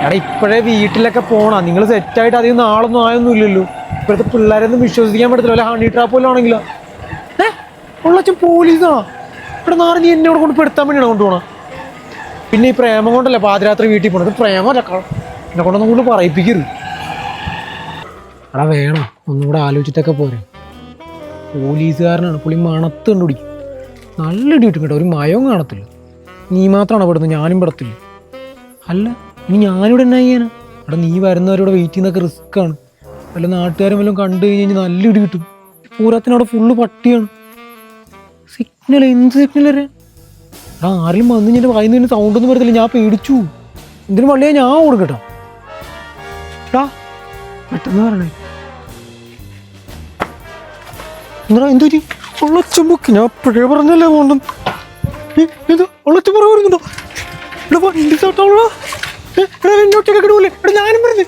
എടാ ഇപ്പോഴേ വീട്ടിലൊക്കെ പോണ നിങ്ങൾ സെറ്റായിട്ട് അധികം നാളൊന്നും ആയൊന്നും ഇല്ലല്ലോ. ഇപ്പോഴത്തെ പിള്ളേരൊന്നും വിശ്വസിക്കാൻ പറ്റത്തില്ല. വല്ല ഹണി ട്രാപ്പ് വല്ലതും ആണെങ്കിലോ. ഉള്ളച്ചും പോലീസാ ഇവിടെ നാളെ നീ എന്നെ ഇവിടെ കൊണ്ട് പെടുത്താൻ വേണ്ടിയാണ് കൊണ്ടുപോകണം. പിന്നെ ഈ പ്രേമം കൊണ്ടല്ലേ പാതിരാത്രി വീട്ടിൽ പോണത്. പ്രേമല്ല എന്നെ കൊണ്ടൊന്നും കൊണ്ട് പറയിപ്പിക്കരുത്. എടാ വേണം ഒന്നും കൂടെ ആലോചിച്ചിട്ടൊക്കെ പോരെ. പോലീസുകാരനാണ്, പുള്ളി മണത്ത് കണ്ടുപിടിക്കും. നല്ല ഇടി കിട്ടും കേട്ടോ, ഒരു മയവും കാണത്തില്ല. നീ മാത്രമാണ് പെടുന്നത്, ഞാനും പെടത്തില്ല. അല്ല ഇനി ഞാനിവിടെ എന്നാ ചെയ്യാനാ? അവിടെ നീ വരുന്നവരിവിടെ വെയിറ്റ് ചെയ്യുന്നതൊക്കെ റിസ്ക്കാണ്. വല്ല നാട്ടുകാരും വല്ലതും കണ്ടു കഴിഞ്ഞാൽ നല്ല ഇടി കിട്ടും. പൂരത്തിനവിടെ ഫുള്ള് പട്ടിയാണ്. സിഗ്നൽ എന്ത് സിഗ്നൽ വരെ? ആരെങ്കിലും വന്ന് ഞാൻ വായിന്ന് തന്നെ സൗണ്ടൊന്നും വരത്തില്ല. ഞാൻ പേടിച്ചു. എന്തിനും വള്ളിയാ ഞാൻ കൊടുക്കട്ടോ. പെട്ടെന്ന് പറയണേ. എന്താ എന്തു ഉള്ളച്ചുമ്പൊക്കെ ഞാൻ എപ്പോഴേ പറഞ്ഞല്ലേ പോകണം. ഇത് ഉള്ളച്ചു പുറകെ വരുന്നുണ്ടോ? ഇവിടെ വണ്ടി ചാട്ടാ എന്നോട്ടൊക്കെ കിടൂല്ലേ? ഇവിടെ ഞാനും വരുന്നേ.